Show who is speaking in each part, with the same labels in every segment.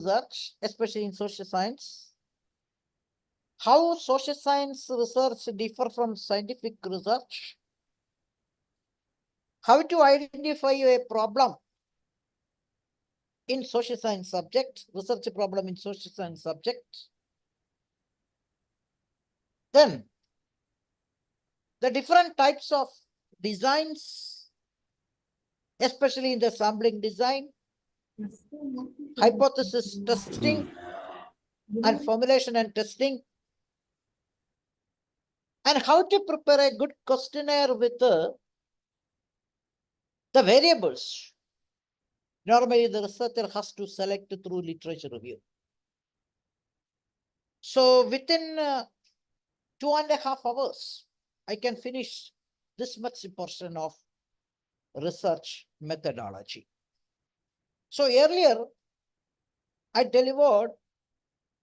Speaker 1: research, especially in social science. How social science research differ from scientific research. How to identify a problem in social science subject, research problem in social science subject. Then the different types of designs, especially in the sampling design, hypothesis testing, and formulation and testing, and how to prepare a good questionnaire with the variables. Normally, the researcher has to select through literature review. So within 2.5 hours, I can finish this much portion of research methodology. So earlier, I delivered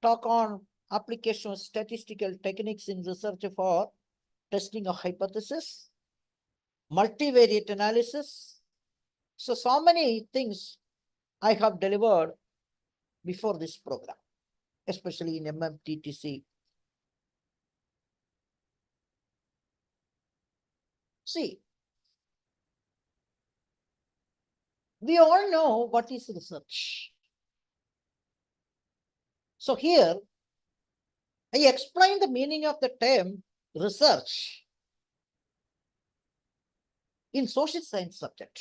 Speaker 1: talk on application of statistical techniques in research for testing of hypothesis, multivariate analysis. So many things I have delivered before this program, especially in MMTTC. See, we all know what is research. So here, I explain the meaning of the term research in social science subject.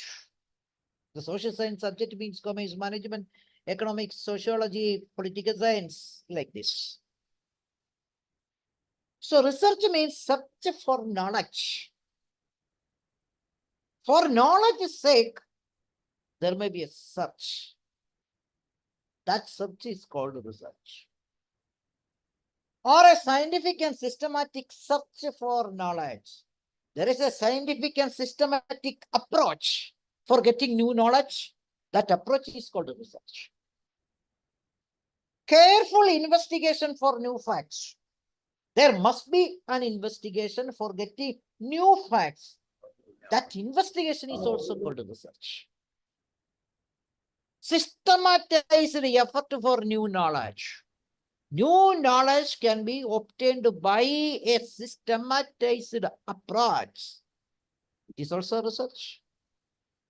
Speaker 1: The social science subject means commerce, management, economics, sociology, political science, like this. So research means search for knowledge. For knowledge's sake, there may be a search. That search is called research. Or a scientific and systematic search for knowledge. There is a scientific and systematic approach for getting new knowledge. That approach is called research. Careful investigation for new facts. There must be an investigation for getting new facts. That investigation is also called research. Systematized effort for new knowledge. New knowledge can be obtained by a systematized approach. It is also research.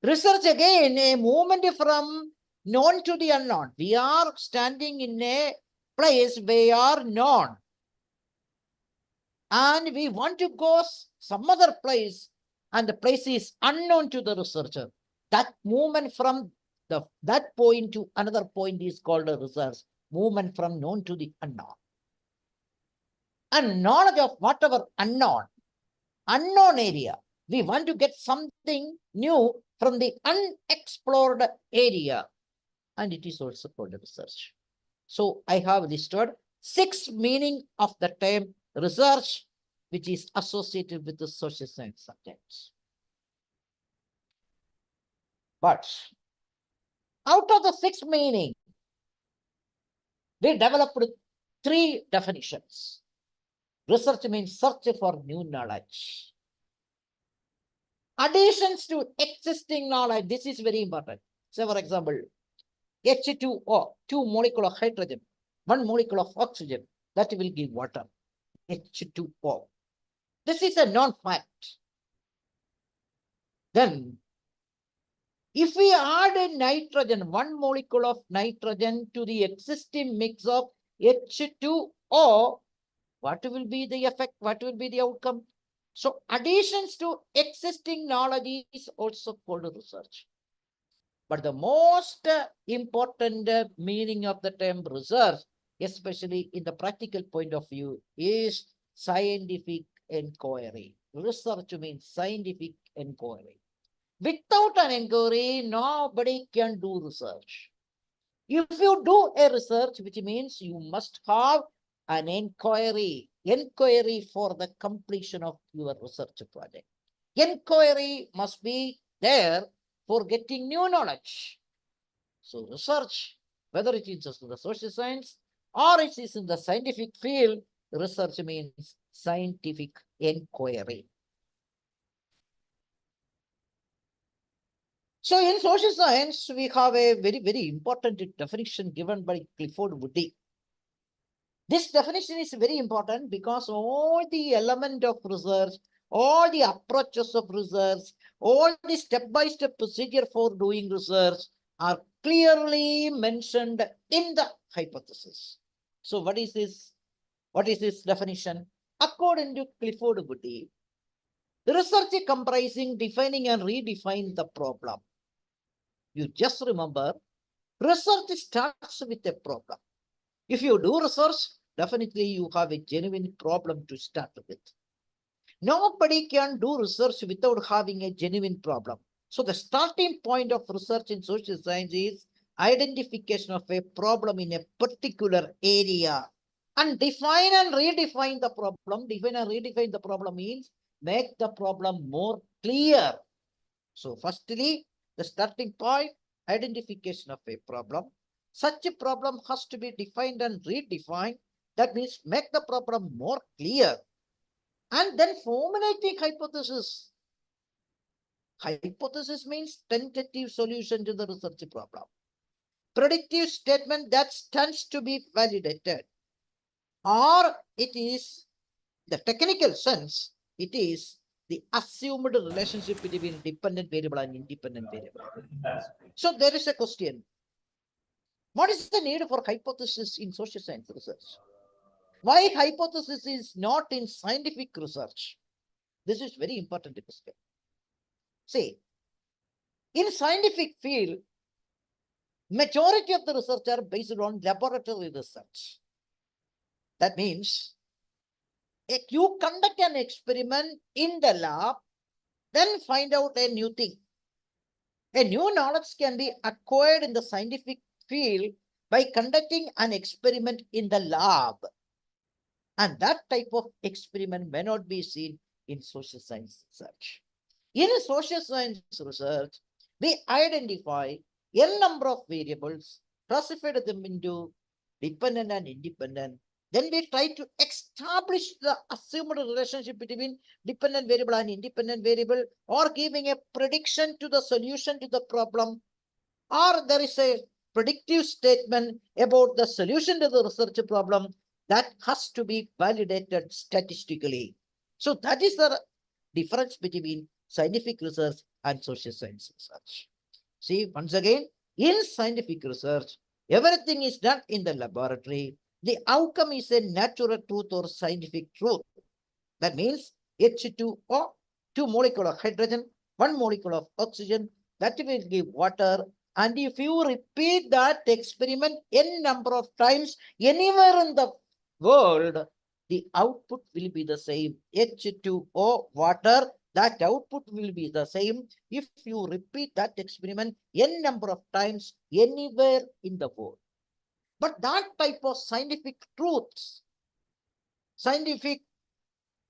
Speaker 1: Research again, a movement from known to the unknown. We are standing in a place where we are known. And we want to go some other place, and the place is unknown to the researcher. That movement from that point to another point is called a research. Movement from known to the unknown. And knowledge of whatever unknown area. We want to get something new from the unexplored area. And it is also called research. So I have listed 6 meaning of the term research, which is associated with the social science subjects. But out of the 6 meaning, we developed 3 definitions. Research means search for new knowledge. Additions to existing knowledge, this is very important. Say, for example, H2O, 2 molecules of hydrogen, 1 molecule of oxygen, that will give water, H2O. This is a known fact. Then, if we add a nitrogen, 1 molecule of nitrogen to the existing mix of H2O, what will be the effect? What will be the outcome? So additions to existing knowledge is also called research. But the most important meaning of the term research, especially in the practical point of view, is scientific inquiry. Research means scientific inquiry. Without an inquiry, nobody can do research. If you do a research, which means you must have an inquiry for the completion of your research project. Inquiry must be there for getting new knowledge. So research, whether it is just in the social science or it is in the scientific field, research means scientific inquiry. So in social science, we have a very, very important definition given by Clifford Woody. This definition is very important because all the element of research, all the approaches of research, all the step-by-step procedure for doing research are clearly mentioned in the hypothesis. So what is this? What is this definition? According to Clifford Woody, research comprising defining and redefining the problem. You just remember, research starts with a problem. If you do research, definitely you have a genuine problem to start with. Nobody can do research without having a genuine problem. So the starting point of research in social science is identification of a problem in a particular area. And define and redefine the problem. Define and redefine the problem means make the problem more clear. So firstly, the starting point, identification of a problem. Such a problem has to be defined and redefined. That means make the problem more clear. And then formulating hypothesis. Hypothesis means tentative solution to the research problem. Predictive statement that stands to be validated. Or it is, the technical sense, it is the assumed relationship between dependent variable and independent variable. So there is a question. What is the need for hypothesis in social science research? Why hypothesis is not in scientific research? This is very important question. See, in scientific field, majority of the research are based on laboratory research. That means if you conduct an experiment in the lab, then find out a new thing. A new knowledge can be acquired in the scientific field by conducting an experiment in the lab. And that type of experiment may not be seen in social science research. In social science research, we identify n number of variables, classified them into dependent and independent. Then we try to establish the assumed relationship between dependent variable and independent variable, or giving a prediction to the solution to the problem, or there is a predictive statement about the solution to the research problem that has to be validated statistically. So that is the difference between scientific research and social science research. See, once again, in scientific research, everything is done in the laboratory. The outcome is a natural truth or scientific truth. That means H2O, 2 molecules of hydrogen, 1 molecule of oxygen, that will give water. And if you repeat that experiment n number of times anywhere in the world, the output will be the same. H2O, water, that output will be the same if you repeat that experiment n number of times anywhere in the world. But that type of scientific truths, scientific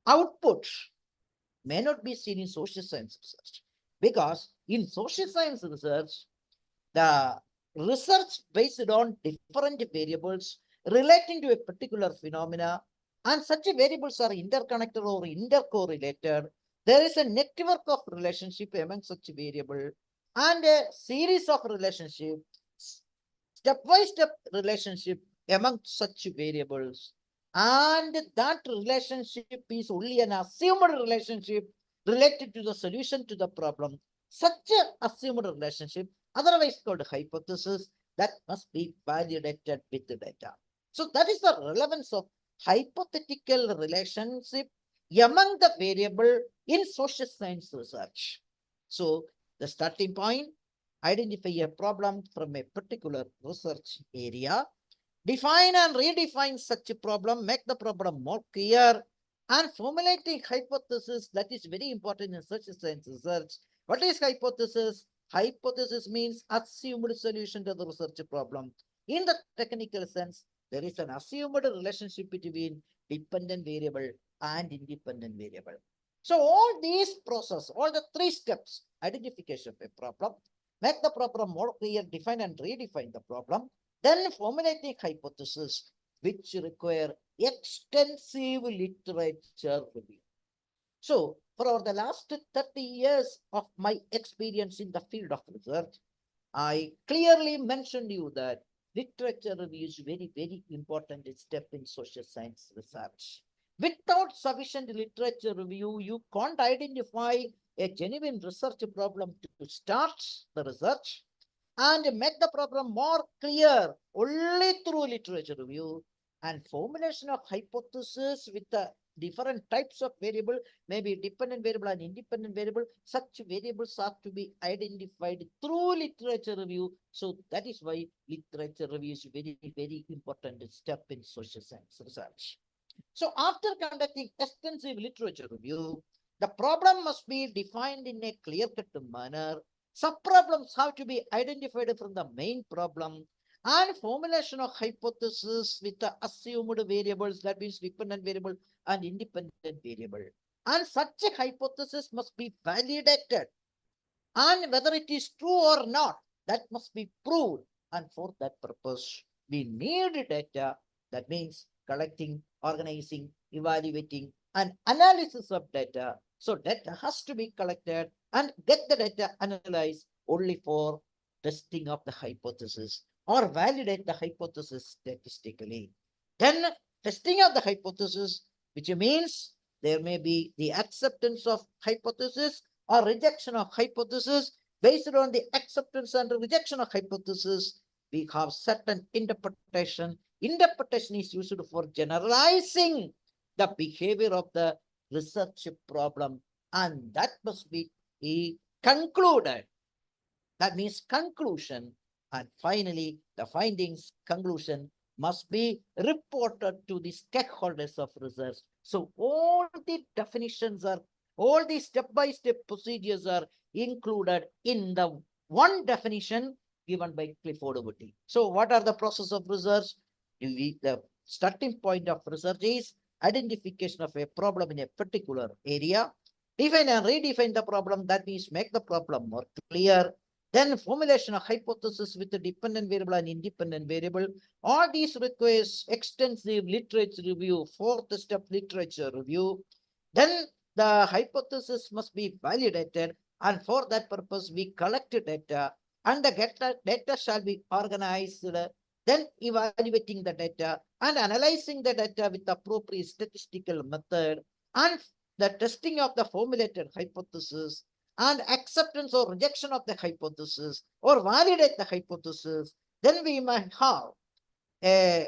Speaker 1: outputs may not be seen in social science research, because in social science research, the research based on different variables relating to a particular phenomena, and such variables are interconnected or intercorrelated. There is a network of relationship among such variable and a series of relationships, step-by-step relationship among such variables. And that relationship is only an assumed relationship related to the solution to the problem. Such an assumed relationship, otherwise called hypothesis, that must be validated with the data. So that is the relevance of hypothetical relationship among the variable in social science research. So the starting point, identify a problem from a particular research area, define and redefine such a problem, make the problem more clear, and formulating hypothesis. That is very important in social science research. What is hypothesis? Hypothesis means assumed solution to the research problem. In the technical sense, there is an assumed relationship between dependent variable and independent variable. So all these process, all the 3 steps, identification of a problem, make the problem more clear, define and redefine the problem, then formulating hypothesis, which require extensive literature review. So For the last 30 years of my experience in the field of research, I clearly mentioned you that literature review is very, very important step in social science research. Without sufficient literature review, you can't identify a genuine research problem to start the research and make the problem more clear only through literature review and formulation of hypothesis with the different types of variable, maybe dependent variable and independent variable. Such variables are to be identified through literature review. So that is why literature review is very, very important step in social science research. So after conducting extensive literature review, the problem must be defined in a clear-cut manner. Sub-problems have to be identified from the main problem and formulation of hypothesis with the assumed variables, that means dependent variable and independent variable. And such a hypothesis must be validated. And whether it is true or not, that must be proved. And for that purpose, we need data. That means collecting, organizing, evaluating, and analysis of data. So data has to be collected and get the data analyzed only for testing of the hypothesis or validate the hypothesis statistically. Then testing of the hypothesis, which means there may be the acceptance of hypothesis or rejection of hypothesis. Based on the acceptance and rejection of hypothesis, we have certain interpretation. Interpretation is used for generalizing the behavior of the research problem, and that must be concluded. That means conclusion. And finally, the findings, conclusion must be reported to the stakeholders of research. So all the definitions are, all the step-by-step procedures are included in the one definition given by Clifford Woody. So what are the process of research? The starting point of research is identification of a problem in a particular area. Define and redefine the problem. That means make the problem more clear. Then formulation of hypothesis with a dependent variable and independent variable. All these requires extensive literature review. Fourth step, literature review. Then the hypothesis must be validated, and for that purpose we collect data, and the data shall be organized, then evaluating the data and analyzing the data with appropriate statistical method, and the testing of the formulated hypothesis, and acceptance or rejection of the hypothesis or validate the hypothesis. Then we might have an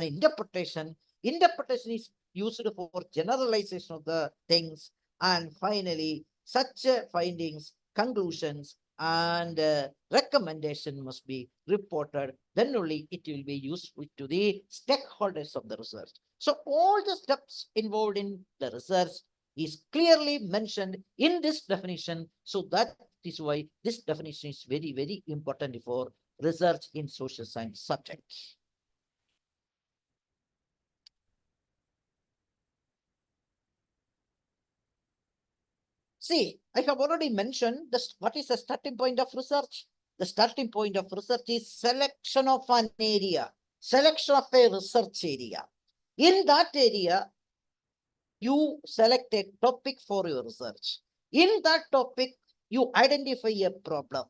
Speaker 1: interpretation. Interpretation is used for generalization of the things, and finally such findings, conclusions, and recommendation must be reported. Then only it will be useful to the stakeholders of the research. So all the steps involved in the research is clearly mentioned in this definition. So that is why this definition is very, very important for research in social science subjects. See, I have already mentioned this, what is the starting point of research? The starting point of research is selection of an area, selection of a research area. In that area, you select a topic for your research. In that topic, you identify a problem.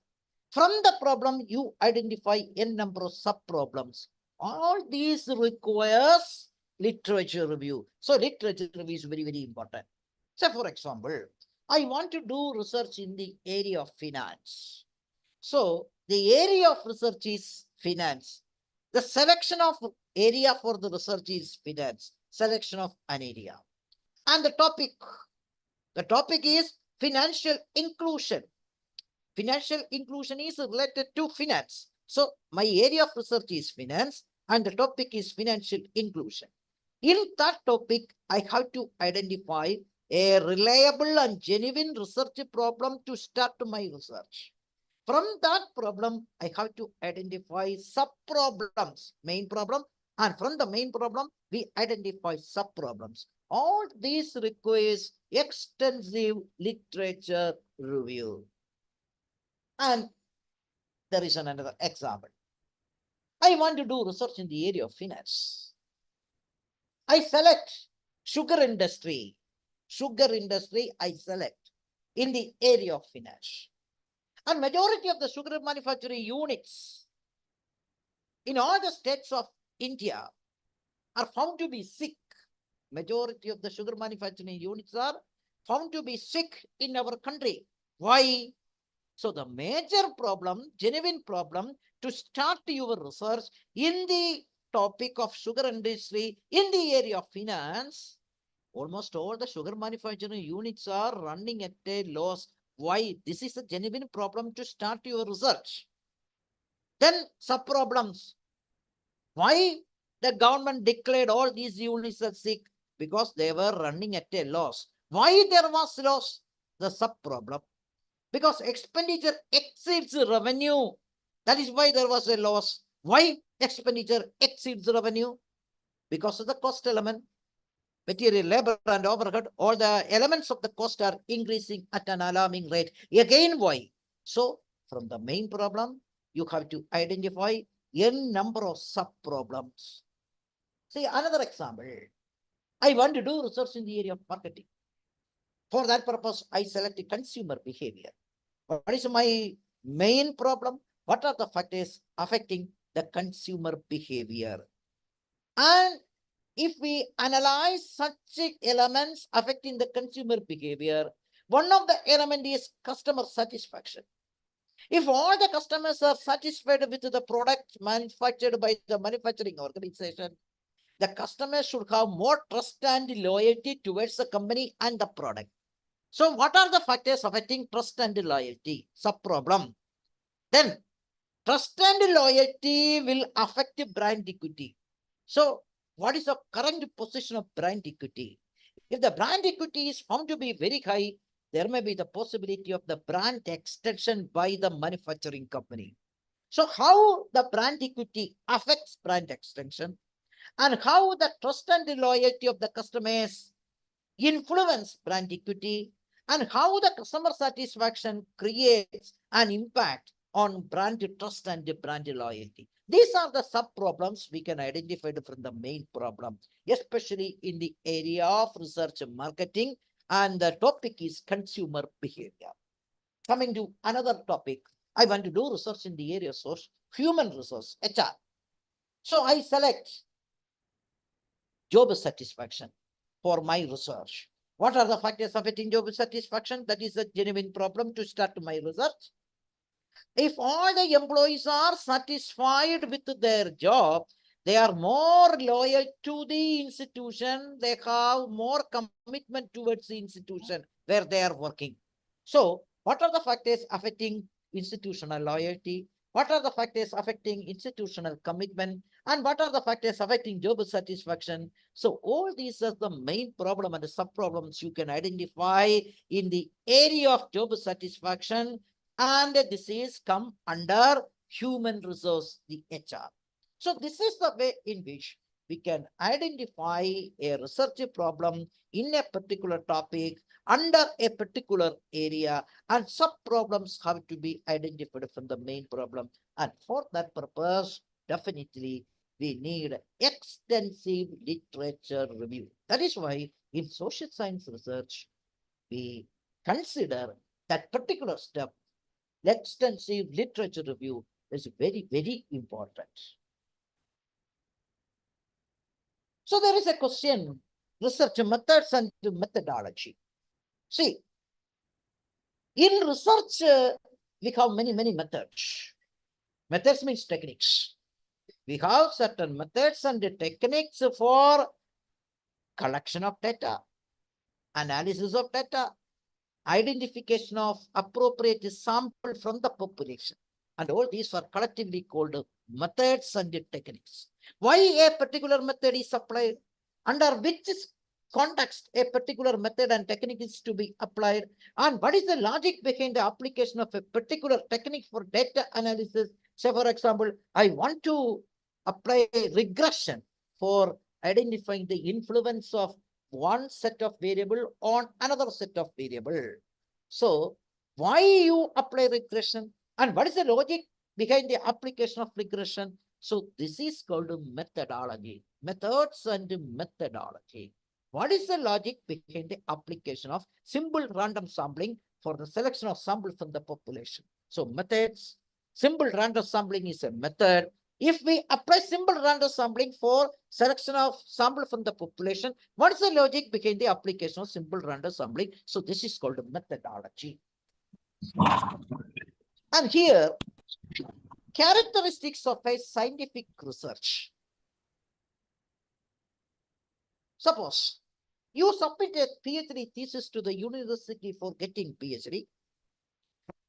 Speaker 1: From the problem, you identify a number of sub-problems. All these requires literature review. So literature review is very, very important. So for example, I want to do research in the area of finance. So the area of research is finance. The selection of area for the research is finance. Selection of an area. And the topic is financial inclusion. Financial inclusion is related to finance. So my area of research is finance, and the topic is financial inclusion. In that topic, I have to identify a reliable and genuine research problem to start my research. From that problem, I have to identify sub-problems, main problem, and from the main problem, we identify sub-problems. All these requires extensive literature review. And there is another example. I want to do research in the area of finance. I select sugar industry sugar industry I select in the area of finance. And majority of the sugar manufacturing units in all the states of India are found to be sick. Majority of the sugar manufacturing units are found to be sick in our country. Why? So the major problem, genuine problem to start your research in the topic of sugar industry in the area of finance, almost all the sugar manufacturing units are running at a loss. Why? This is a genuine problem to start your research. Then sub-problems. Why the government declared all these units as sick? Because they were running at a loss. Why there was loss? The sub-problem. Because expenditure exceeds revenue. That is why there was a loss. Why expenditure exceeds revenue? Because of the cost element. Material, labor, and overhead, all the elements of the cost are increasing at an alarming rate. Again, why? So, from the main problem, you have to identify n number of sub-problems. See, another example. I want to do research in the area of marketing. For that purpose, I select consumer behavior. What is my main problem? What are the factors affecting the consumer behavior? And if we analyze such elements affecting the consumer behavior, one of the element is customer satisfaction. If all the customers are satisfied with the product manufactured by the manufacturing organization, the customer should have more trust and loyalty towards the company and the product. So what are the factors affecting trust and loyalty? Sub-problem. Then trust and loyalty will affect brand equity. So what is the current position of brand equity? If the brand equity is found to be very high, there may be the possibility of the brand extension by the manufacturing company. So how the brand equity affects brand extension, and how the trust and the loyalty of the customers influence brand equity, and how the customer satisfaction creates an impact on brand trust and brand loyalty. These are the sub-problems we can identify from the main problem, especially in the area of research and marketing, and the topic is consumer behavior. Coming to another topic, I want to do research in the area of human resource, HR. So I select job satisfaction for my research. What are the factors affecting job satisfaction? That is a genuine problem to start my research. If all the employees are satisfied with their job, they are more loyal to the institution, they have more commitment towards the institution where they are working. So, what are the factors affecting institutional loyalty? What are the factors affecting institutional commitment? And what are the factors affecting job satisfaction? So all these are the main problem and the sub-problems you can identify in the area of job satisfaction. And this is come under human resource, the HR. So this is the way in which we can identify a research problem in a particular topic under a particular area, and sub-problems have to be identified from the main problem. And for that purpose, definitely we need extensive literature review. That is why in social science research, we consider that particular step, extensive literature review, is very, very important. So there is a question, research methods and methodology. See, in research, we have many, many methods. Methods means techniques. We have certain methods and techniques for collection of data, analysis of data, identification of appropriate sample from the population. And all these are collectively called methods and techniques. Why a particular method is applied? Under which context a particular method and technique is to be applied? And what is the logic behind the application of a particular technique for data analysis? Say, for example, I want to apply regression for identifying the influence of one set of variable on another set of variable. So why you apply regression, and what is the logic behind the application of regression? So this is called methodology, methods and methodology. What is the logic behind the application of simple random sampling for the selection of sample from the population? So methods, simple random sampling is a method. If we apply simple random sampling for selection of sample from the population, what is the logic behind the application of simple random sampling? So this is called a methodology. And here, characteristics of a scientific research. Suppose you submit a PhD thesis to the university for getting PhD.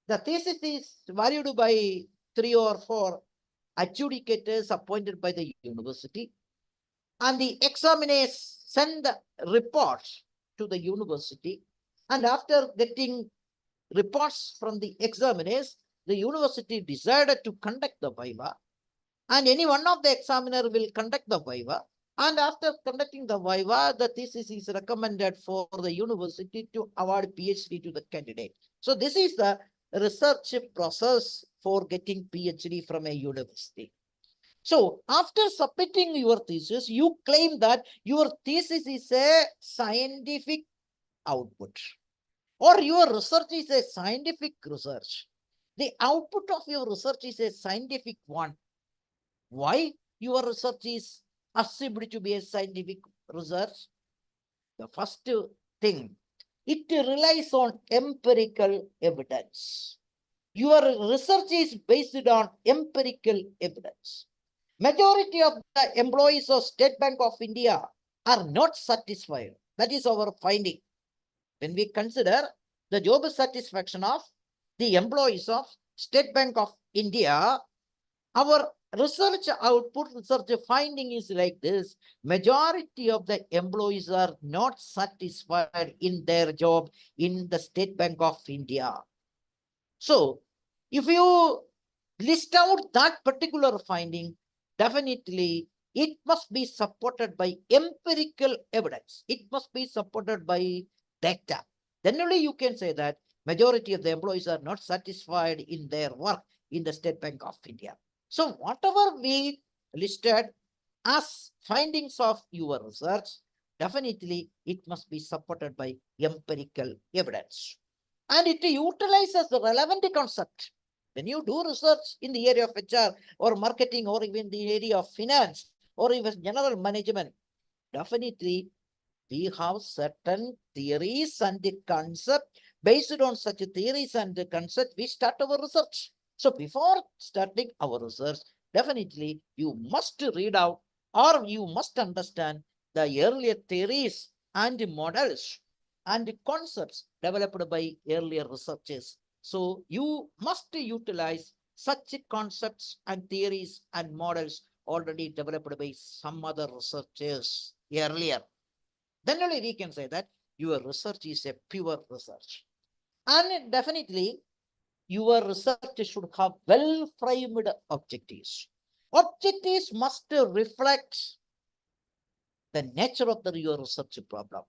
Speaker 1: The thesis is valued by 3 or 4 adjudicators appointed by the university, and the examiners send the reports to the university, and after getting reports from the examiners, the university decided to conduct the viva, and any one of the examiner will conduct the viva, and after conducting the viva, the thesis is recommended for the university to award PhD to the candidate. So this is the research process for getting PhD from a university. So after submitting your thesis, you claim that your thesis is a scientific output, or your research is a scientific research. The output of your research is a scientific one. Why your research is assumed to be a scientific research? The first thing, it relies on empirical evidence. Your research is based on empirical evidence. Majority of the employees of State Bank of India are not satisfied. That is our finding. When we consider the job satisfaction of the employees of State Bank of India, our research output, research finding is like this. Majority of the employees are not satisfied in their job in the State Bank of India. So, if you list out that particular finding, definitely it must be supported by empirical evidence. It must be supported by data. Then only you can say that majority of the employees are not satisfied in their work in the State Bank of India. So whatever we listed as findings of your research, definitely it must be supported by empirical evidence. And it utilizes the relevant concept. When you do research in the area of HR or marketing or even the area of finance or even general management, definitely we have certain theories and the concept. Based on such theories and the concept, we start our research. So before starting our research, definitely you must read out or you must understand the earlier theories and models and concepts developed by earlier researchers. So you must utilize such concepts and theories and models already developed by some other researchers earlier. Then only we can say that your research is a pure research. And definitely your research should have well-framed objectives. Objectives must reflect the nature of your research problem.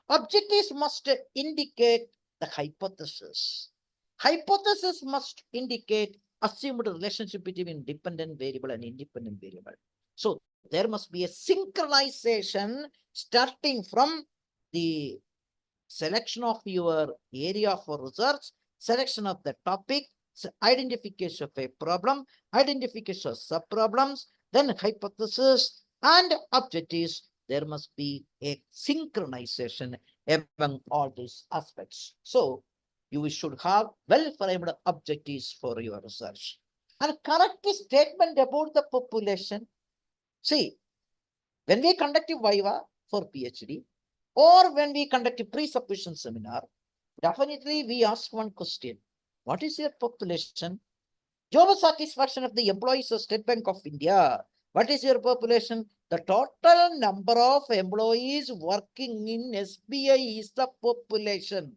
Speaker 1: Objectives must indicate the hypothesis. Hypothesis must indicate assumed relationship between dependent variable and independent variable. So there must be a synchronization starting from the selection of your area for research, selection of the topic, identification of a problem, identification of sub-problems, then hypothesis and objectives. There must be a synchronization among all these aspects. So you should have well-framed objectives for your research. And correct statement about the population. See, when we conduct a viva for PhD, or when we conduct a pre-submission seminar, definitely we ask one question. What is your population? Job satisfaction of the employees of State Bank of India. What is your population? The total number of employees working in SBI is the population.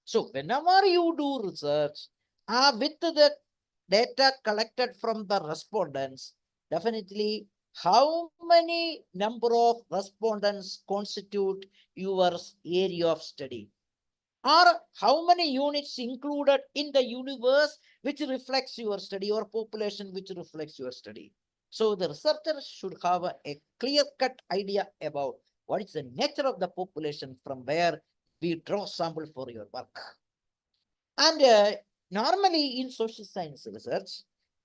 Speaker 1: So whenever you do research with the data collected from the respondents, definitely how many number of respondents constitute your area of study, or how many units included in the universe which reflects your study or population which reflects your study. So the researcher should have a clear-cut idea about what is the nature of the population from where we draw sample for your work. And normally in social science research,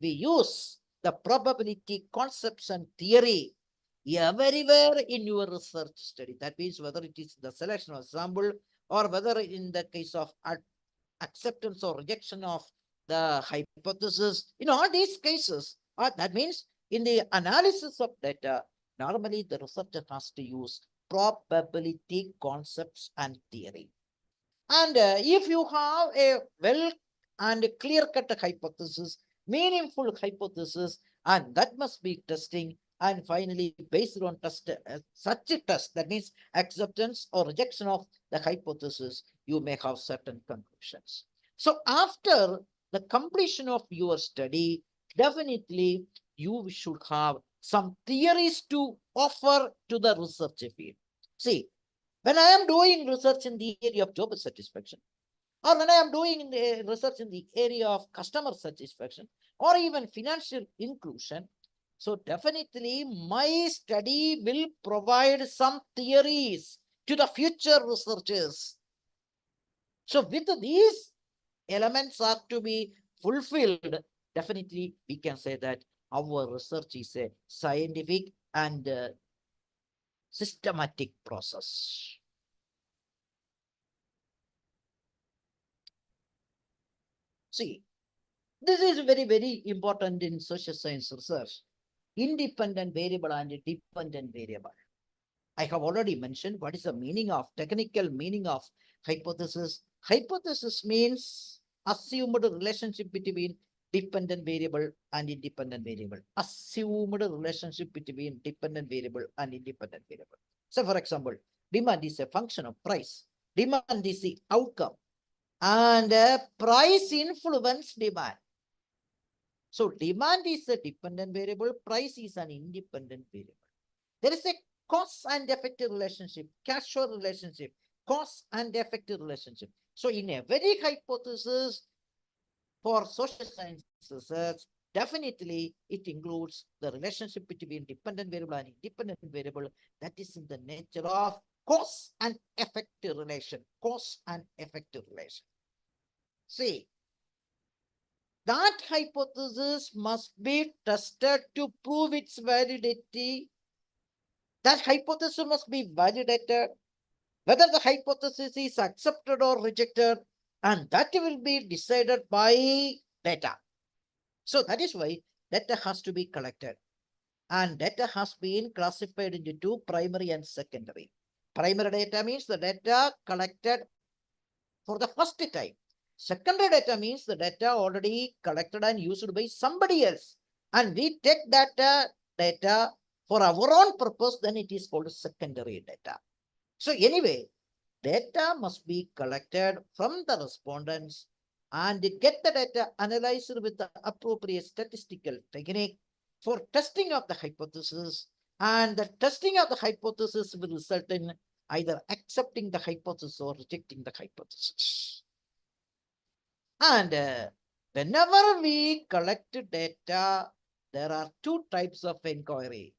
Speaker 1: we use the probability concepts and theory everywhere in your research study. That means whether it is the selection of sample or whether in the case of acceptance or rejection of the hypothesis, in all these cases, that means in the analysis of data, normally the researcher has to use probability concepts and theory. And if you have a well and clear-cut hypothesis, meaningful hypothesis, and that must be testing, and finally, based on such a test, that means acceptance or rejection of the hypothesis, you may have certain conclusions. So after the completion of your study, definitely you should have some theories to offer to the research field. See, when I am doing research in the area of job satisfaction, or when I am doing research in the area of customer satisfaction, or even financial inclusion, so definitely my study will provide some theories to the future researchers. So with these elements are to be fulfilled, definitely we can say that our research is a scientific and systematic process. See, this is very, very important in social science research. Independent variable and dependent variable. I have already mentioned what is the meaning of, technical meaning of hypothesis. Hypothesis means assumed relationship between dependent variable and independent variable. Assumed relationship between dependent variable and independent variable. So for example, demand is a function of price. Demand is the outcome. And price influence demand. So demand is a dependent variable, price is an independent variable. There is a cause and effect relationship, causal relationship, cause and effect relationship. So in every hypothesis for social science research, definitely it includes the relationship between dependent variable and independent variable that is in the nature of cause and effect relation, cause and effect relation. See, that hypothesis must be tested to prove its validity. That hypothesis must be validated, whether the hypothesis is accepted or rejected, and that will be decided by data. So that is why data has to be collected. And data has been classified into two, primary and secondary. Primary data means the data collected for the first time. Secondary data means the data already collected and used by somebody else. And we take that data for our own purpose, then it is called secondary data. So anyway, data must be collected from the respondents and get the data analyzed with the appropriate statistical technique for testing of the hypothesis. And the testing of the hypothesis will result in either accepting the hypothesis or rejecting the hypothesis. And whenever we collect data, there are two types of inquiry.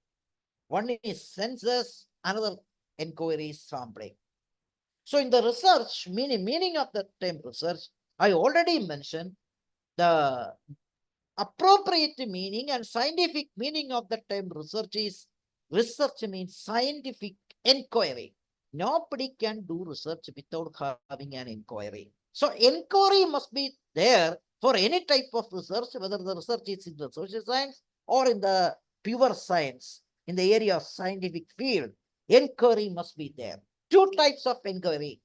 Speaker 1: One is census, another inquiry is sampling. So in the research, meaning of the term research, I already mentioned the appropriate meaning and scientific meaning of the term research is research means scientific inquiry. Nobody can do research without having an inquiry. So inquiry must be there for any type of research, whether the research is in the social science or in the pure science, in the area of scientific field. Inquiry must be there. Two types of inquiry,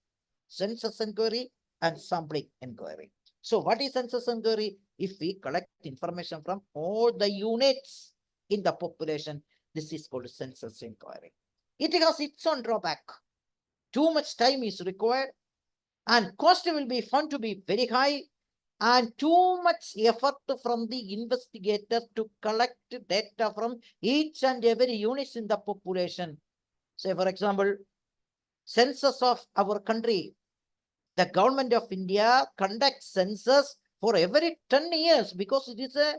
Speaker 1: census inquiry and sampling inquiry. So what is census inquiry? If we collect information from all the units in the population, this is called census inquiry. It has its own drawback. Too much time is required and cost will be found to be very high and too much effort from the investigator to collect data from each and every unit in the population. Say, for example, census of our country. The government of India conducts census for every 10 years because it is a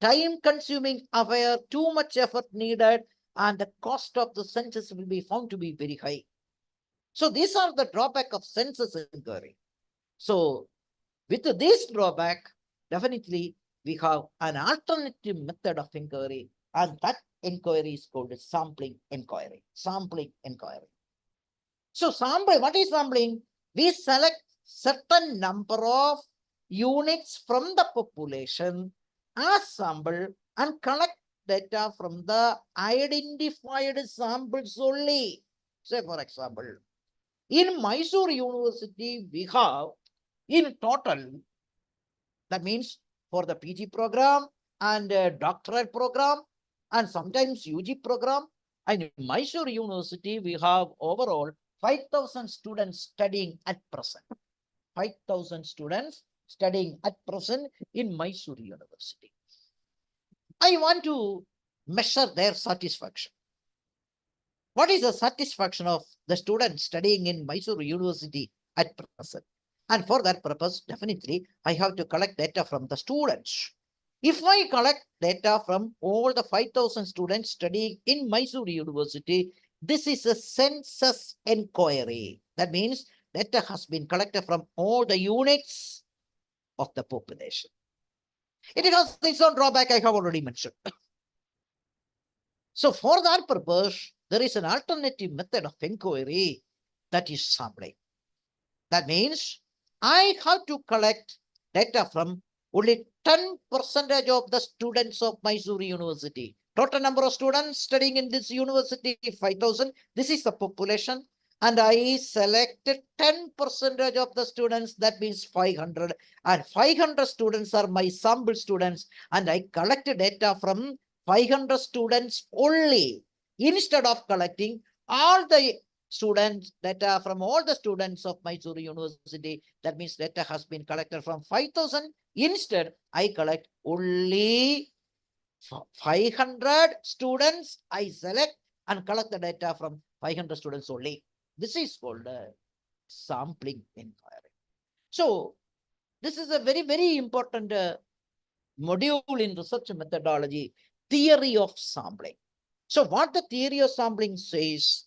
Speaker 1: time-consuming affair, too much effort needed, and the cost of the census will be found to be very high. So these are the drawback of census inquiry. So with this drawback, definitely we have an alternative method of inquiry, and that inquiry is called sampling inquiry. Sampling inquiry. So sample, what is sampling? We select certain number of units from the population as sample and collect data from the identified samples only. Say for example, in Mysore University, we have in total, that means for the PG program and doctoral program and sometimes UG program, and in Mysore University, we have overall 5,000 students studying at present. 5,000 students studying at present in Mysore University. I want to measure their satisfaction. What is the satisfaction of the students studying in Mysore University at present? And for that purpose, definitely, I have to collect data from the students. If I collect data from all the 5,000 students studying in Mysore University, this is a census inquiry. That means data has been collected from all the units of the population. It has its own drawback, I have already mentioned. So for that purpose, there is an alternative method of inquiry, that is sampling. That means I have to collect data from only 10% of the students of Mysore University. Total number of students studying in this university, 5,000. This is the population. And I selected 10% of the students, that means 500. And 500 students are my sample students. And I collected data from 500 students only, instead of collecting all the students data from all the students of Mysore University. That means data has been collected from 5,000. Instead, I collect only 500 students. I select and collect the data from 500 students only. This is called a sampling inquiry. So this is a very, very important module in research methodology, theory of sampling. So what the theory of sampling says,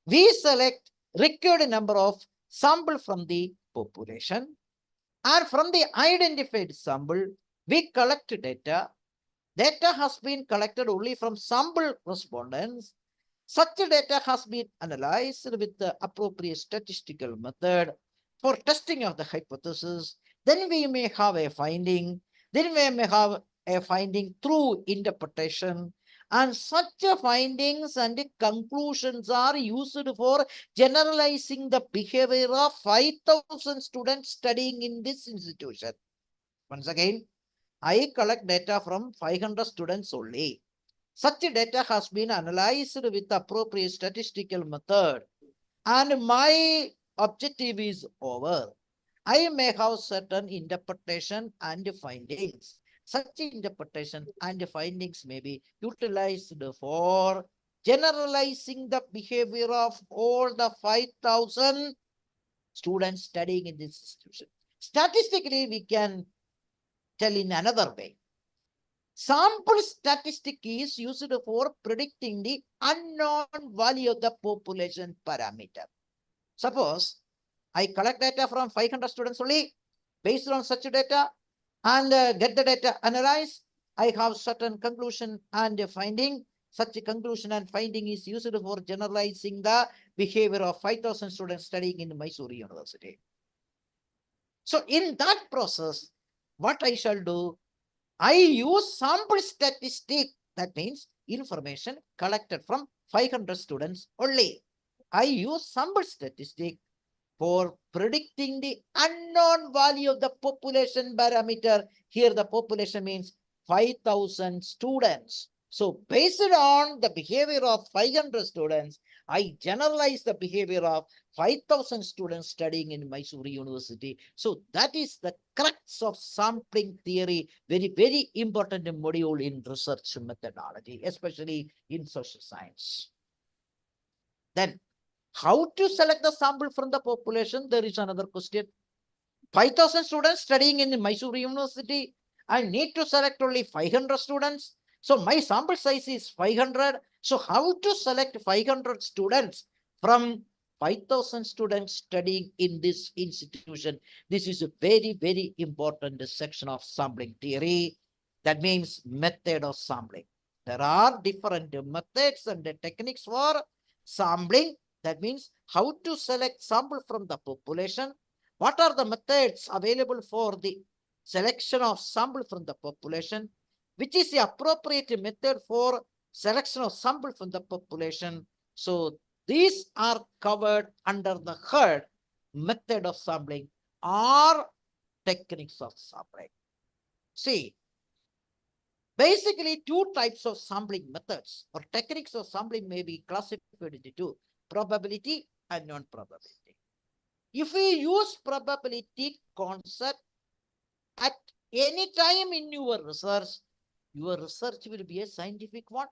Speaker 1: we select required number of sample from the population, and from the identified sample, we collect data. Data has been collected only from sample respondents. Such data has been analyzed with the appropriate statistical method for testing of the hypothesis. Then we may have a finding. Then we may have a finding through interpretation. And such findings and conclusions are used for generalizing the behavior of 5,000 students studying in this institution. Once again, I collect data from 500 students only. Such data has been analyzed with appropriate statistical method, and my objective is over. I may have certain interpretation and findings. Such interpretation and findings may be utilized for generalizing the behavior of all the 5,000 students studying in this institution. Statistically, we can tell in another way. Sample statistic is used for predicting the unknown value of the population parameter. Suppose I collect data from 500 students only. Based on such data and get the data analyzed, I have certain conclusion and finding. Such a conclusion and finding is used for generalizing the behavior of 5,000 students studying in Mysore University. So in that process, what I shall do, I use sample statistic. That means information collected from 500 students only. I use sample statistic for predicting the unknown value of the population parameter. Here the population means 5,000 students. So based on the behavior of 500 students, I generalize the behavior of 5,000 students studying in Mysore University. So that is the crux of sampling theory, very, very important module in research methodology, especially in social science. Then how to select the sample from the population? There is another question. 5,000 students studying in Mysore University. I need to select only 500 students. So my sample size is 500. So how to select 500 students from 5,000 students studying in this institution? This is a very, very important section of sampling theory. That means method of sampling. There are different methods and techniques for sampling. That means how to select sample from the population. What are the methods available for the selection of sample from the population? Which is the appropriate method for selection of sample from the population? So these are covered under the head method of sampling or techniques of sampling. See, basically two types of sampling methods or techniques of sampling may be classified into two: probability and non-probability. If we use probability concept at any time in your research will be a scientific one.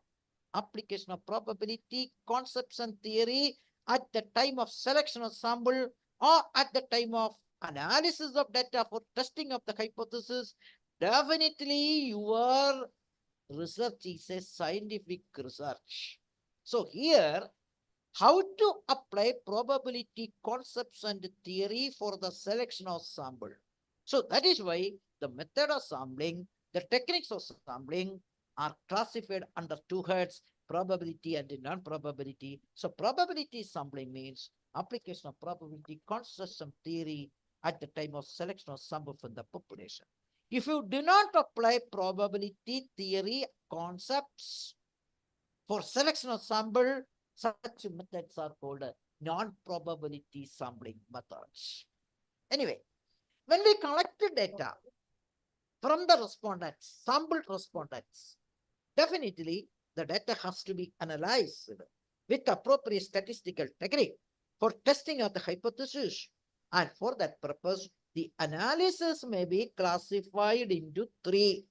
Speaker 1: Application of probability concepts and theory at the time of selection of sample or at the time of analysis of data for testing of the hypothesis, definitely your research is a scientific research. So here, how to apply probability concepts and theory for the selection of sample. So that is why the method of sampling, the techniques of sampling are classified under two heads: probability and non-probability. So probability sampling means application of probability concepts and theory at the time of selection of sample from the population. If you do not apply probability theory concepts for selection of sample, such methods are called non-probability sampling methods. Anyway, when we collect the data from the respondents, sampled respondents, definitely the data has to be analyzed with appropriate statistical technique for testing of the hypothesis. And for that purpose, the analysis may be classified into three: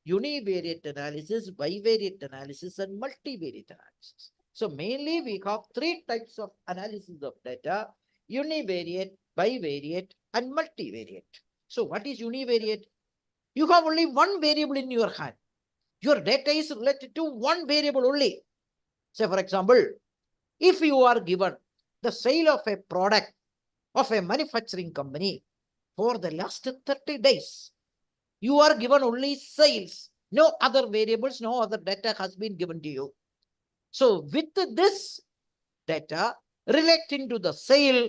Speaker 1: univariate analysis, bivariate analysis, and multivariate analysis. So mainly we have three types of analysis of data: univariate, bivariate, and multivariate. So what is univariate? You have only one variable in your hand. Your data is related to one variable only. Say, for example, if you are given the sale of a product of a manufacturing company for the last 30 days, you are given only sales. No other variables, no other data has been given to you. So with this data relating to the sale,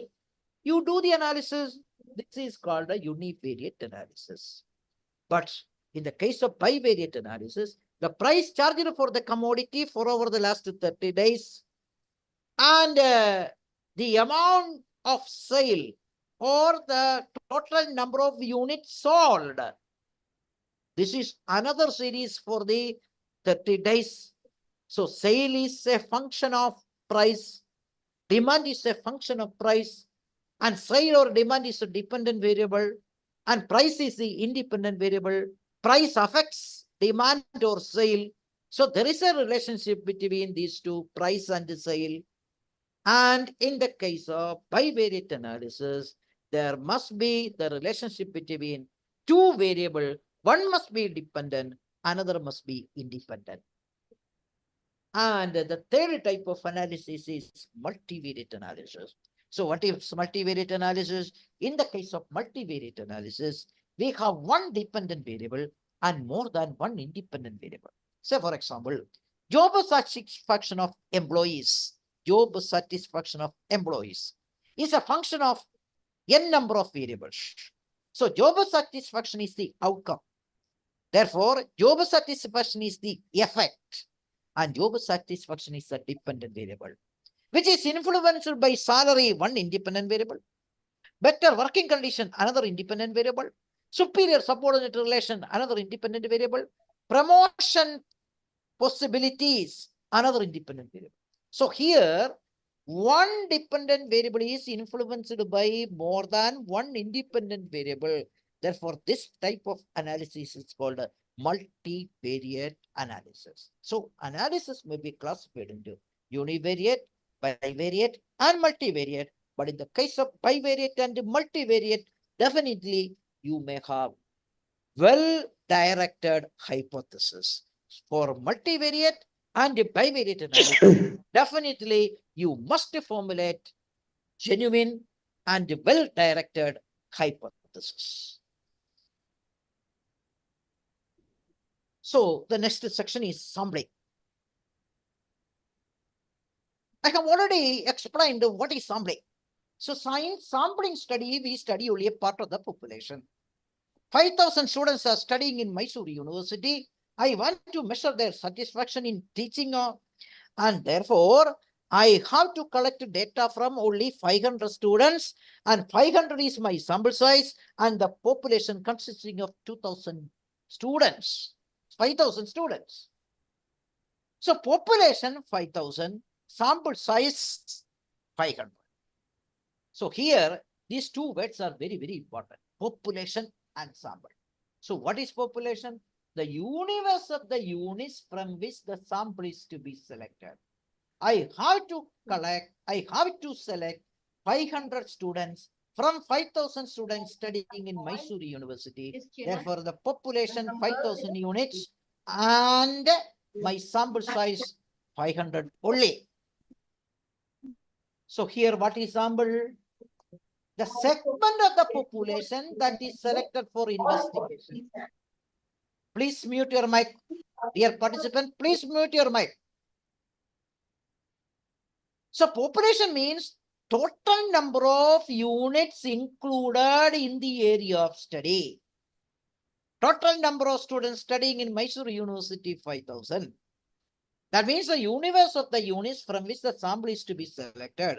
Speaker 1: you do the analysis. This is called a univariate analysis. But in the case of bivariate analysis, the price charged for the commodity for over the last 30 days and the amount of sale or the total number of units sold. This is another series for the 30 days. So sale is a function of price, demand is a function of price, and sale or demand is a dependent variable, and price is the independent variable. Price affects demand or sale. So there is a relationship between these two, price and sale. And in the case of bivariate analysis, there must be the relationship between two variables. One must be dependent, another must be independent. And the third type of analysis is multivariate analysis. So what is multivariate analysis? In the case of multivariate analysis, we have one dependent variable and more than one independent variable. Say, for example, job satisfaction of employees. Job satisfaction of employees is a function of n number of variables. So job satisfaction is the outcome. Therefore, job satisfaction is the effect. And job satisfaction is a dependent variable, which is influenced by salary, one independent variable. Better working condition, another independent variable. Superior subordinate relation, another independent variable. Promotion possibilities, another independent variable. So here, one dependent variable is influenced by more than one independent variable. Therefore, this type of analysis is called a multivariate analysis. So analysis may be classified into univariate, bivariate, and multivariate. But in the case of bivariate and multivariate, definitely you may have well-directed hypothesis. For multivariate, and bivariate analysis, definitely you must formulate genuine and well-directed hypothesis. So the next section is sampling. I have already explained what is sampling. So science sampling study, we study only a part of the population. 5,000 students are studying in Mysore University. I want to measure their satisfaction in teaching, and therefore I have to collect data from only 500 students, and 500 is my sample size, and the population consisting of 2,000 students, 5,000 students. So population 5,000, sample size 500. So here, these two words are very, very important, population and sample. So what is population? The universe of the units from which the sample is to be selected. I have to select 500 students from 5,000 students studying in Mysore University. Therefore, the population 5,000 units and my sample size 500 only. So here, what is sample? The segment of the population that is selected for investigation. Please mute your mic. Dear participant, please mute your mic. So population means total number of units included in the area of study. Total number of students studying in Mysore University, 5,000. That means the universe of the units from which the sample is to be selected.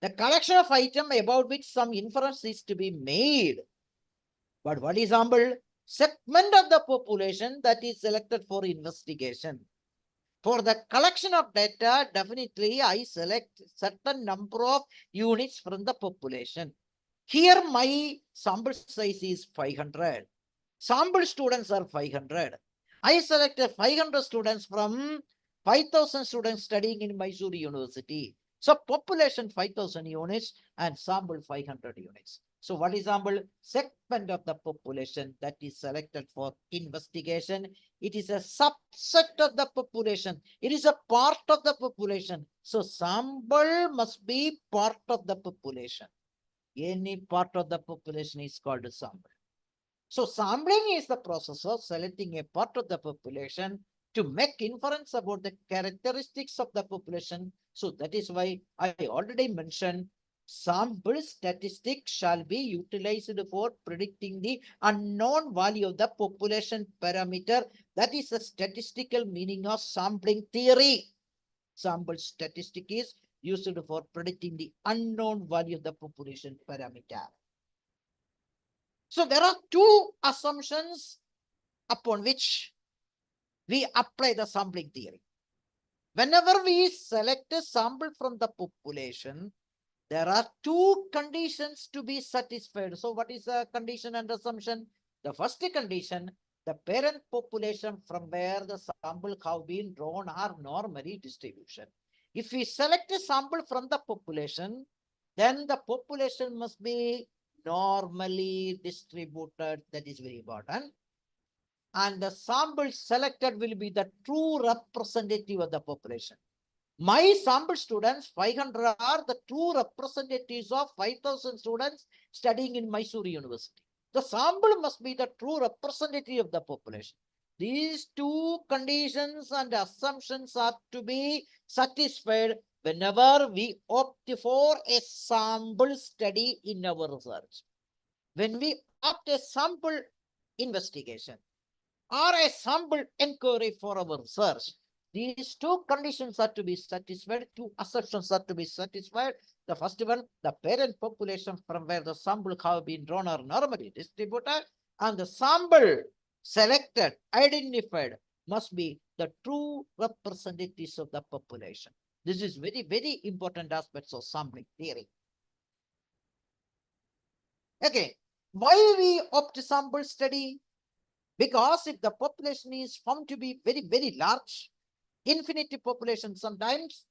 Speaker 1: The collection of items about which some inference is to be made. But what is sample? Segment of the population that is selected for investigation. For the collection of data, definitely I select certain number of units from the population. Here my sample size is 500. Sample students are 500. I selected 500 students from 5,000 students studying in Mysore University. So population 5,000 units and sample 500 units. So what is sample? Segment of the population that is selected for investigation. It is a subset of the population. It is a part of the population. So sample must be part of the population. Any part of the population is called a sample. So sampling is the process of selecting a part of the population to make inference about the characteristics of the population. So that is why I already mentioned sample statistics shall be utilized for predicting the unknown value of the population parameter. That is the statistical meaning of sampling theory. Sample statistic is used for predicting the unknown value of the population parameter. So there are two assumptions upon which we apply the sampling theory. Whenever we select a sample from the population, there are two conditions to be satisfied. So what is the condition and assumption? The first condition, the parent population from where the sample have been drawn are normally distribution. If we select a sample from the population, then the population must be normally distributed. That is very important. And the sample selected will be the true representative of the population. My sample students, 500, are the true representatives of 5,000 students studying in Mysore University. The sample must be the true representative of the population. These two conditions and assumptions are to be satisfied whenever we opt for a sample study in our research. When we opt a sample investigation or a sample inquiry for our research, these two conditions are to be satisfied, two assumptions are to be satisfied. The first one, the parent population from where the sample have been drawn are normally distributed, and the sample selected, identified, must be the true representatives of the population. This is very, very important aspects of sampling theory. Okay, why we opt sample study? Because if the population is found to be very, very large, infinity population, sometimes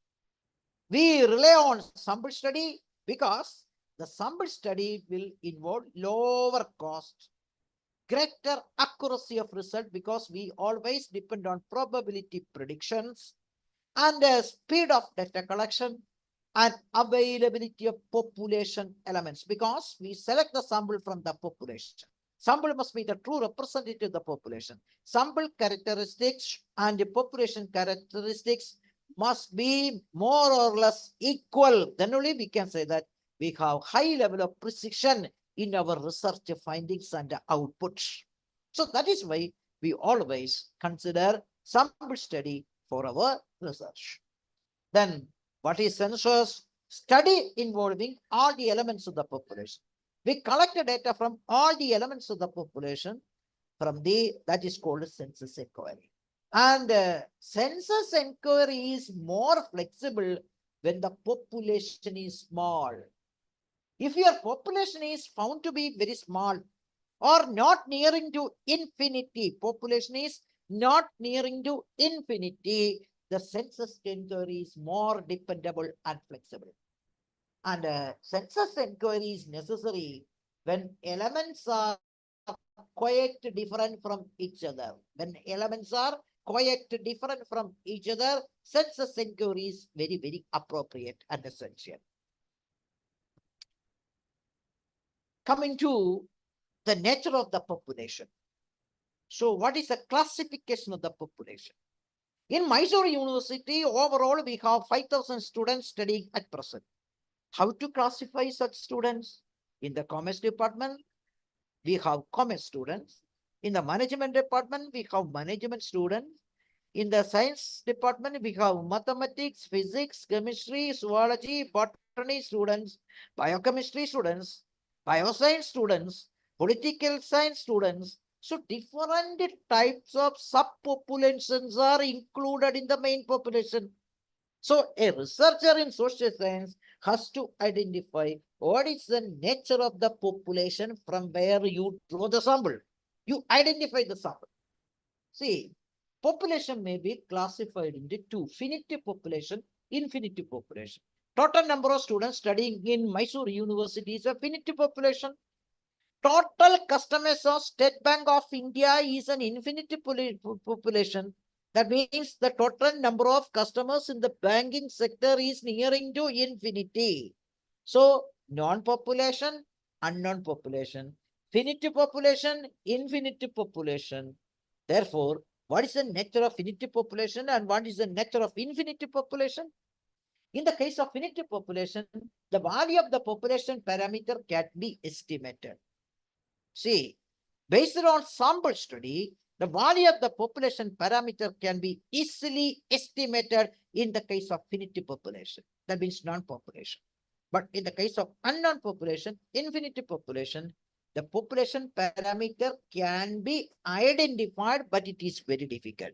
Speaker 1: we rely on sample study because the sample study will involve lower cost, greater accuracy of result, because we always depend on probability predictions, and speed of data collection and availability of population elements, because we select the sample from the population. Sample must be the true representative of the population. Sample characteristics and the population characteristics must be more or less equal. Then only we can say that we have high level of precision in our research findings and outputs. So that is why we always consider sample study for our research. Then what is census? Study involving all the elements of the population. We collect the data from all the elements of the population that is called census inquiry. And census inquiry is more flexible when the population is small. If your population is found to be very small or not nearing to infinity, population is not nearing to infinity, the census inquiry is more dependable and flexible. And census inquiry is necessary when elements are quite different from each other. When elements are quite different from each other, census inquiry is very, very appropriate and essential. Coming to the nature of the population. So what is the classification of the population? In Mysore University, overall, we have 5,000 students studying at present. How to classify such students? In the commerce department, we have commerce students. In the management department, we have management students. In the science department, we have mathematics, physics, chemistry, zoology, botany students, biochemistry students, bioscience students, political science students. So different types of subpopulations are included in the main population. So a researcher in social science has to identify what is the nature of the population from where you draw the sample. You identify the sample. See, population may be classified into two: finite population, infinite population. Total number of students studying in Mysore University is a finite population. Total customers of State Bank of India is an infinite population. That means the total number of customers in the banking sector is nearing to infinity. So, non-population, unknown population, finite population, infinite population. Therefore, what is the nature of finite population and what is the nature of infinite population? In the case of finite population, the value of the population parameter can be estimated. See, based on sample study, the value of the population parameter can be easily estimated in the case of finite population. That means non-population. But in the case of unknown population, infinite population, the population parameter can be identified, but it is very difficult.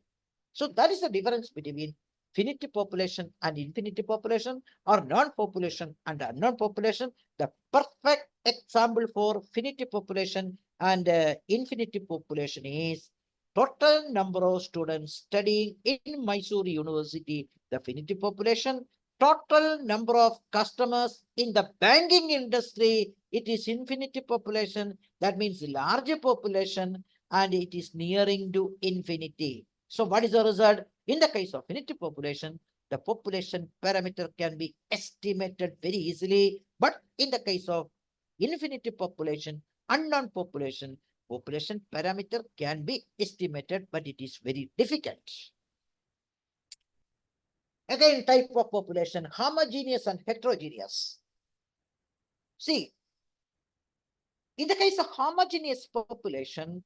Speaker 1: So that is the difference between finite population and infinite population, or non-population and unknown population. The perfect example for finite population and infinite population is total number of students studying in Mysore University, the finite population. Total number of customers in the banking industry, it is infinite population. That means larger population, and it is nearing to infinity. So what is the result? In the case of finite population, the population parameter can be estimated very easily. But in the case of infinite population, unknown population, population parameter can be estimated, but it is very difficult. Again, type of population, homogeneous and heterogeneous. See, in the case of homogeneous population,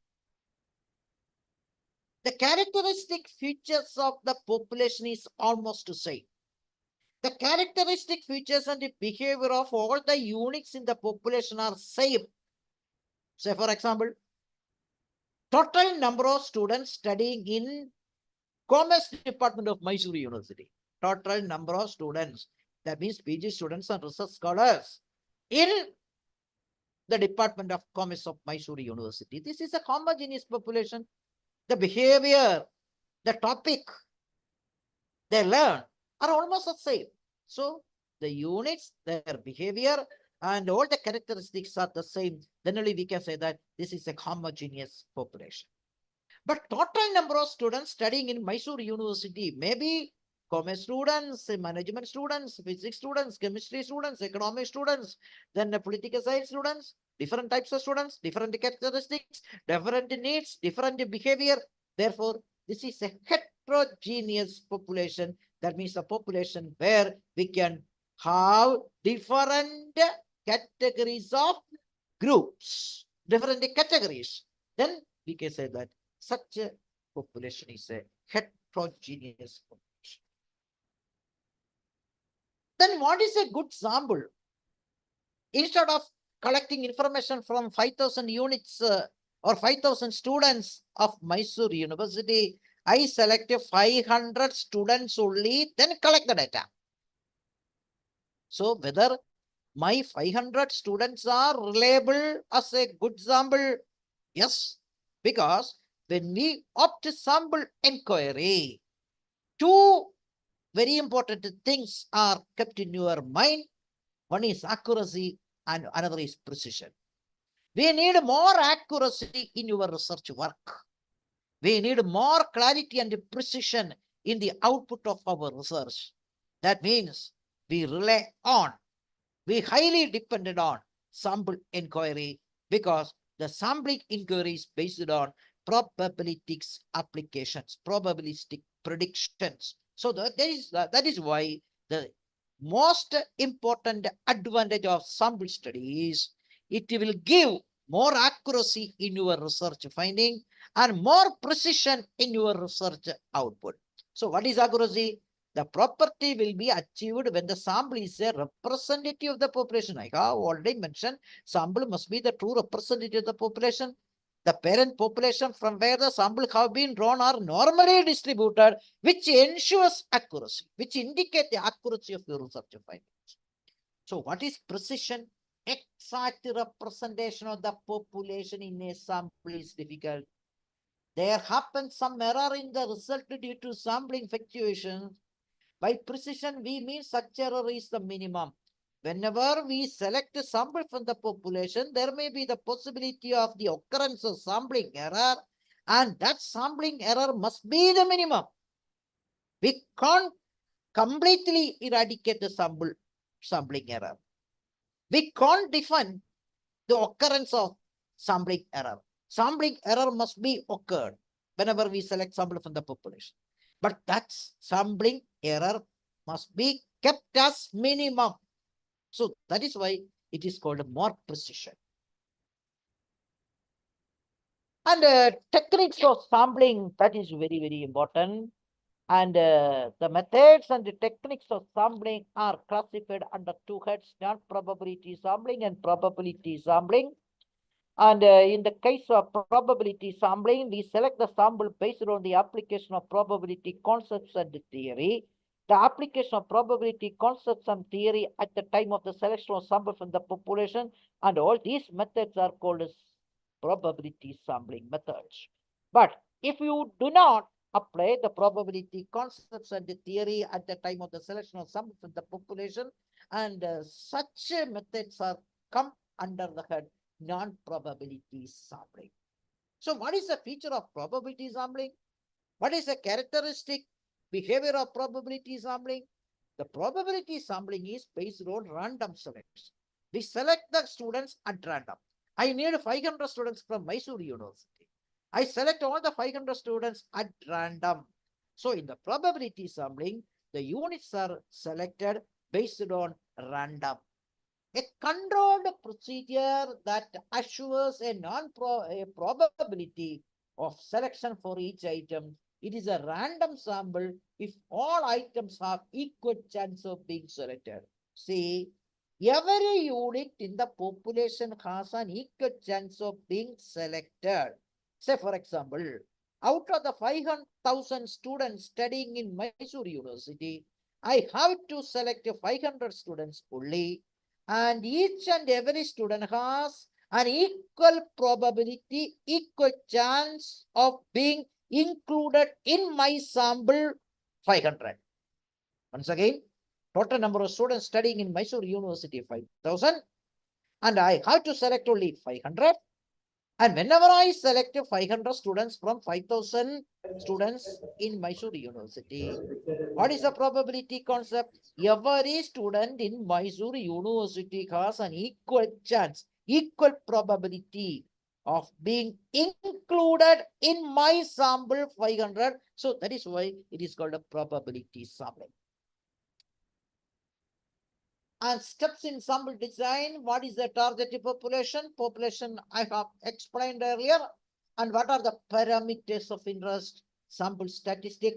Speaker 1: the characteristic features of the population is almost the same. The characteristic features and the behavior of all the units in the population are same. Say, for example, total number of students studying in Commerce Department of Mysore University. Total number of students, that means PG students and research scholars in the Department of Commerce of Mysore University. This is a homogeneous population. The behavior, the topic they learn are almost the same. So the units, their behavior, and all the characteristics are the same. Then only we can say that this is a homogeneous population. But total number of students studying in Mysore University may be commerce students, management students, physics students, chemistry students, economic students, then the political science students, different types of students, different characteristics, different needs, different behavior. Therefore, this is a heterogeneous population. That means a population where we can have different categories of groups, different categories. Then we can say that such a population is a heterogeneous population. Then what is a good sample? Instead of collecting information from 5,000 units or 5,000 students of Mysore University, I select 500 students only, then collect the data. So whether my 500 students are reliable as a good sample? Yes, because when we opt sample inquiry, two very important things are kept in your mind. One is accuracy and another is precision. We need more accuracy in your research work. We need more clarity and precision in the output of our research. That means we highly depended on sample inquiry because the sampling inquiry is based on probabilistics applications, probabilistic predictions. So that is why the most important advantage of sample study is it will give more accuracy in your research finding and more precision in your research output. So what is accuracy? The property will be achieved when the sample is a representative of the population. I have already mentioned sample must be the true representative of the population. The parent population from where the sample have been drawn are normally distributed, which ensures accuracy, which indicate the accuracy of the research findings. So what is precision? Exact representation of the population in a sample is difficult. There happens some error in the result due to sampling fluctuations. By precision, we mean such error is the minimum. Whenever we select a sample from the population, there may be the possibility of the occurrence of sampling error, and that sampling error must be the minimum. We can't completely eradicate the sampling error. We can't define the occurrence of sampling error. Sampling error must be occurred whenever we select sample from the population. But that sampling error must be kept as minimum. So that is why it is called more precision. And techniques of sampling, that is very, very important. And the methods and the techniques of sampling are classified under two heads, non-probability sampling and probability sampling. And in the case of probability sampling, we select the sample based on the application of probability concepts and theory. The application of probability concepts and theory at the time of the selection of sample from the population, and all these methods are called as probability sampling methods. But if you do not apply the probability concepts and the theory at the time of the selection of sample from the population, and such methods are come under the head non-probability sampling. So what is the feature of probability sampling? What is the characteristic behavior of probability sampling? The probability sampling is based on random selection. We select the students at random. I need 500 students from Mysore University. I select all the 500 students at random. So in the probability sampling, the units are selected based on random. A controlled procedure that assures a probability of selection for each item. It is a random sample if all items have equal chance of being selected. See, every unit in the population has an equal chance of being selected. Say, for example, out of the 500,000 students studying in Mysore University, I have to select 500 students only, and each and every student has an equal probability, equal chance of being included in my sample 500. Once again, total number of students studying in Mysore University 5,000, and I have to select only 500. And whenever I select 500 students from 5,000 students in Mysore University, what is the probability concept? Every student in Mysore University has an equal chance, equal probability of being included in my sample 500. So that is why it is called a probability sampling. And steps in sample design, what is the target population? Population I have explained earlier. And what are the parameters of interest? Sample statistic,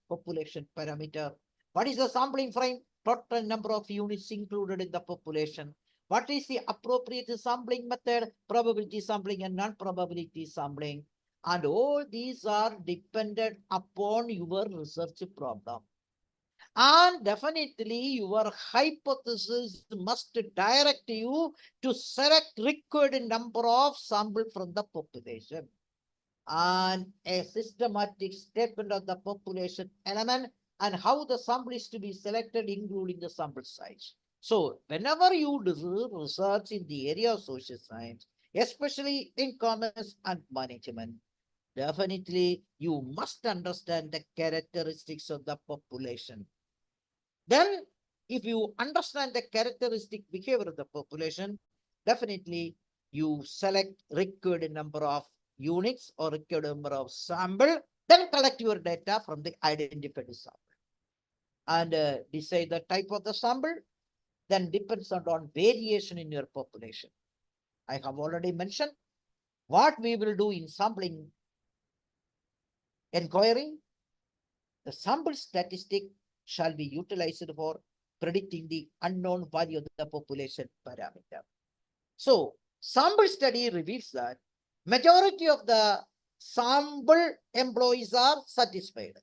Speaker 1: population parameter. What is the sampling frame? Total number of units included in the population. What is the appropriate sampling method? Probability sampling and non-probability sampling. And all these are dependent upon your research problem. And definitely your hypothesis must direct you to select required number of sample from the population. And a systematic statement of the population element and how the sample is to be selected, including the sample size. So whenever you do research in the area of social science, especially in commerce and management, definitely you must understand the characteristics of the population. Then, if you understand the characteristic behavior of the population, definitely you select required number of units or required number of sample, then collect your data from the identified sample. And decide the type of the sample, then depends on variation in your population. I have already mentioned what we will do in sampling inquiry. The sample statistic shall be utilized for predicting the unknown value of the population parameter. So, sample study reveals that majority of the sample employees are satisfied.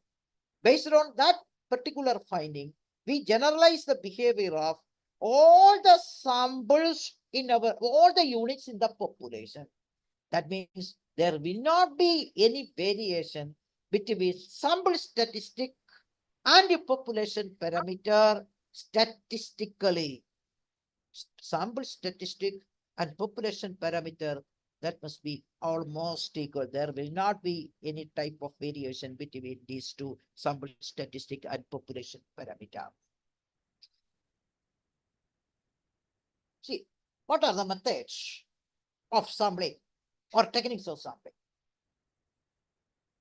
Speaker 1: Based on that particular finding, we generalize the behavior of all the samples in all the units in the population. That means there will not be any variation between sample statistic and the population parameter statistically. Sample statistic and population parameter, that must be almost equal. There will not be any type of variation between these two, sample statistic and population parameter. See, what are the methods of sampling or techniques of sampling?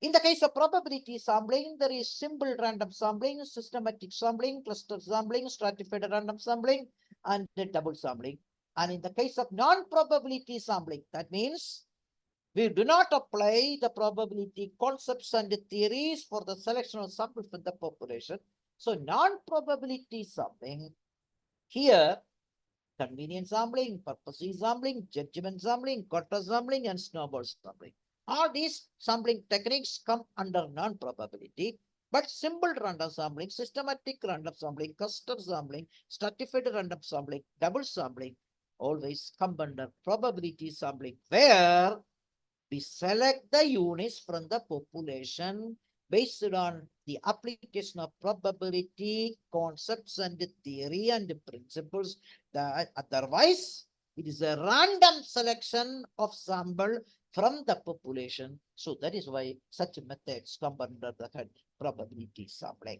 Speaker 1: In the case of probability sampling, there is simple random sampling, systematic sampling, cluster sampling, stratified random sampling, and double sampling. And in the case of non-probability sampling, that means we do not apply the probability concepts and theories for the selection of samples from the population. So non-probability sampling, here, convenience sampling, purposive sampling, judgment sampling, quarter sampling, and snowball sampling. All these sampling techniques come under non-probability, but simple random sampling, systematic random sampling, cluster sampling, stratified random sampling, double sampling always come under probability sampling, where we select the units from the population based on the application of probability concepts and theory and principles. That otherwise, it is a random selection of sample from the population. So that is why such methods come under the head probability sampling.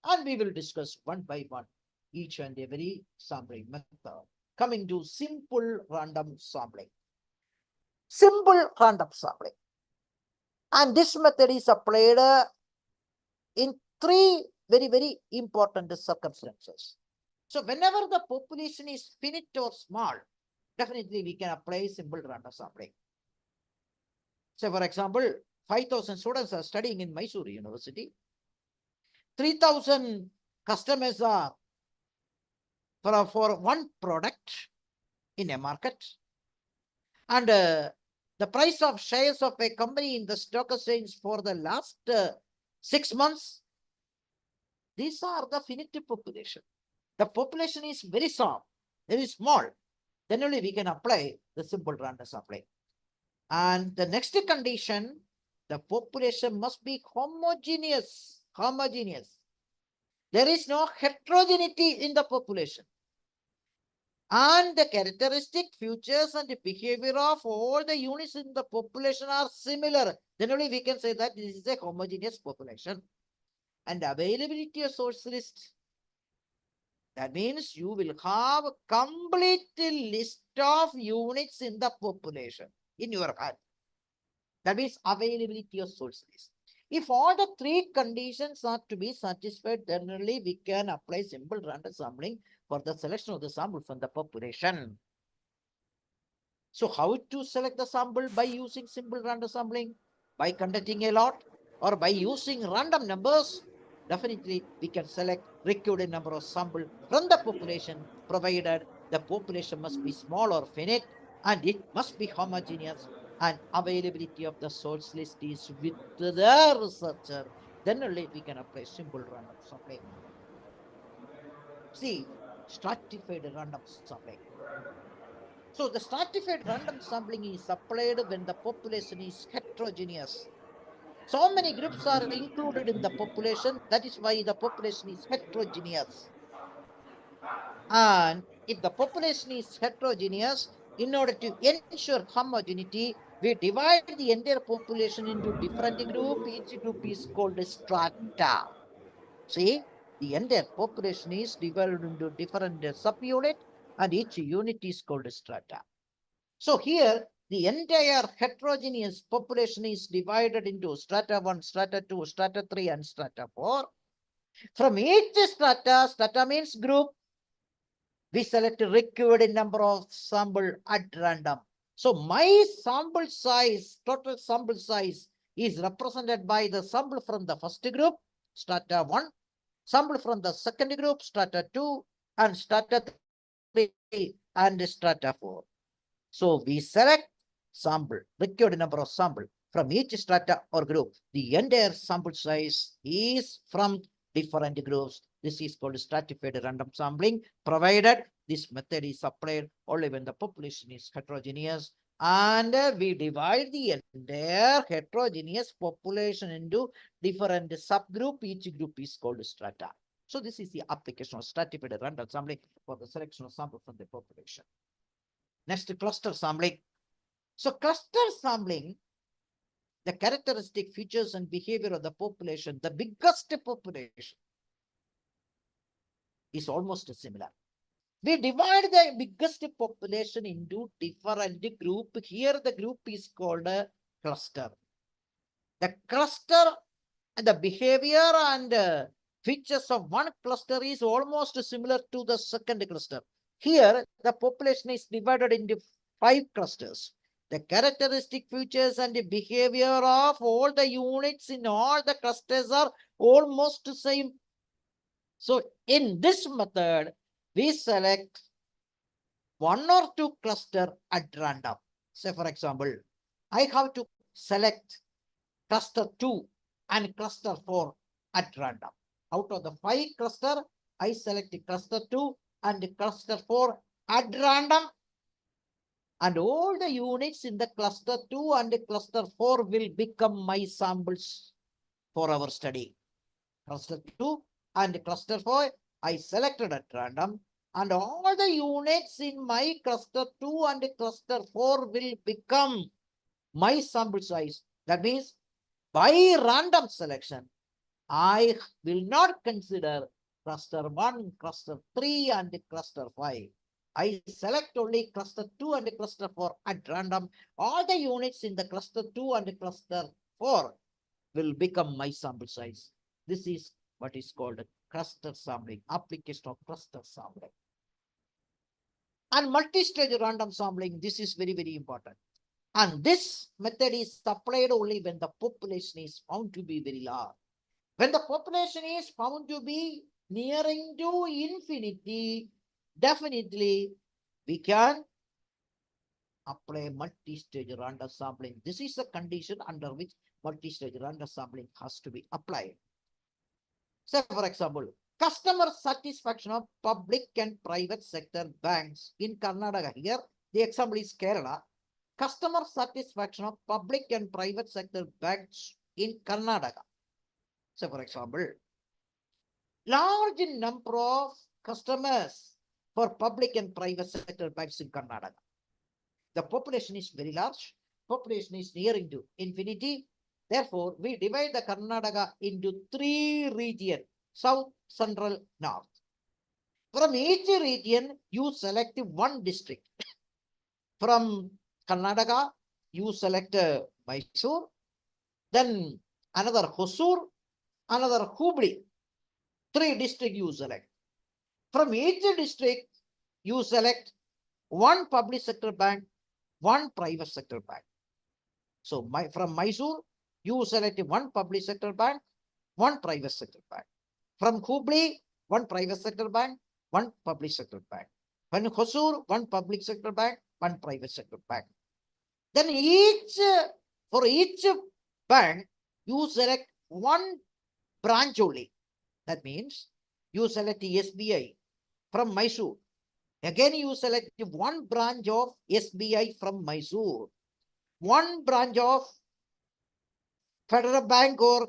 Speaker 1: And we will discuss one by one each and every sampling method. Coming to simple random sampling. Simple random sampling. And this method is applied in three very important circumstances. So whenever the population is finite or small, definitely we can apply simple random sampling. So for example, 5,000 students are studying in Mysore University. 3,000 customers are for one product in a market. And the price of shares of a company in the stock exchange for the last 6 months, these are the finite population. The population is very small, then only we can apply the simple random sampling. And the next condition, the population must be homogeneous. There is no heterogeneity in the population. And the characteristic features and behavior of all the units in the population are similar, then only we can say that this is a homogeneous population. And availability of source list, that means you will have a complete list of units in the population in your hand. That means availability of source list. If all the three conditions are to be satisfied, then only we can apply simple random sampling for the selection of the sample from the population. So how to select the sample? By using simple random sampling, by conducting a lot, or by using random numbers? Definitely we can select required number of sample from the population, provided the population must be small or finite, and it must be homogeneous, and availability of the source list is with the researcher. Then only we can apply simple random sampling. See, stratified random sampling. So the stratified random sampling is applied when the population is heterogeneous. So many groups are included in the population. That is why the population is heterogeneous. And if the population is heterogeneous, in order to ensure homogeneity, we divide the entire population into different groups. Each group is called strata. See, the entire population is divided into different subunits, and each unit is called strata. So here, the entire heterogeneous population is divided into strata 1, strata 2, strata 3, and strata 4. From each strata, strata means group, we select a required number of sample at random. So my sample size, total sample size, is represented by the sample from the first group, strata 1, sample from the second group, strata 2, and strata 3, and strata 4. So we select sample, required number of sample from each strata or group. The entire sample size is from different groups. This is called stratified random sampling, provided this method is applied only when the population is heterogeneous, and we divide the entire heterogeneous population into different subgroup. Each group is called strata. So this is the application of stratified random sampling for the selection of sample from the population. Next, cluster sampling. So cluster sampling, the characteristic features and behavior of the population, the biggest population, is almost similar. We divide the biggest population into different group. Here the group is called a cluster. The cluster and the behavior and features of one cluster is almost similar to the second cluster. Here the population is divided into 5 clusters. The characteristic features and the behavior of all the units in all the clusters are almost the same. So in this method, we select 1 or 2 cluster at random. Say for example, I have to select cluster 2 and cluster 4 at random. Out of the 5 cluster, I select cluster 2 and cluster 4 at random, and all the units in the cluster 2 and cluster 4 will become my samples for our study. Cluster 2 and cluster 4 I selected at random, and all the units in my cluster 2 and cluster 4 will become my sample size. That means by random selection, I will not consider cluster 1, cluster 3, and cluster 5. I select only cluster 2 and cluster 4 at random. All the units in the cluster 2 and cluster 4 will become my sample size. This is what is called cluster sampling, application of cluster sampling. And multi-stage random sampling, this is very, very important. And this method is applied only when the population is found to be very large. When the population is found to be nearing to infinity, definitely we can apply multi-stage random sampling. This is a condition under which multi-stage random sampling has to be applied. Say, for example, customer satisfaction of public and private sector banks in Karnataka. Here, the example is Kerala. Customer satisfaction of public and private sector banks in Karnataka. So, for example, large number of customers for public and private sector banks in Karnataka. The population is very large. Population is nearing to infinity. Therefore, we divide the Karnataka into 3 regions: south, central, north. From each region, you select one district. From Karnataka, you select Mysore, then another Hosur, another Hubli. 3 districts you select. From each district, you select one public sector bank, one private sector bank. So from Mysore, you select one public sector bank, one private sector bank. From Hubli, one private sector bank, one public sector bank. From Hosur, one public sector bank, one private sector bank. Then for each bank, you select one branch only. That means you select the SBI from Mysore. Again, you select one branch of SBI from Mysore, one branch of Federal Bank or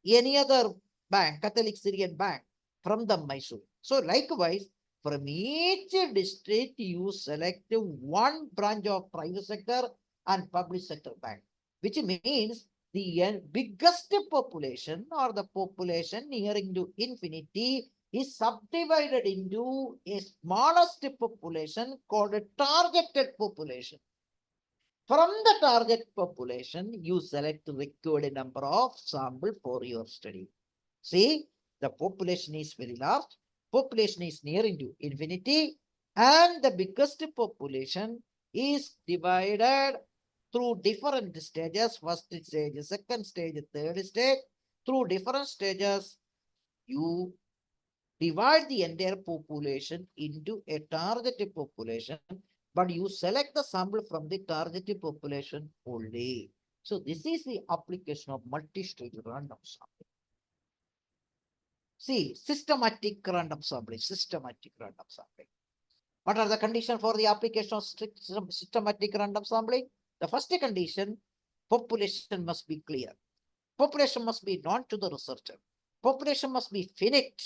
Speaker 1: any other bank, Catholic Syrian Bank from the Mysore. So likewise, from each district, you select one branch of private sector and public sector bank, which means the biggest population or the population nearing to infinity is subdivided into a smallest population called a targeted population. From the target population, you select the required number of sample for your study. See, the population is very large, population is nearing to infinity, and the biggest population is divided through different stages: first stage, second stage, third stage. Through different stages, you divide the entire population into a targeted population, but you select the sample from the targeted population only. So this is the application of multi-stage random sampling. See, systematic random sampling, systematic random sampling. What are the conditions for the application of systematic random sampling? The first condition, population must be clear. Population must be known to the researcher. Population must be finite.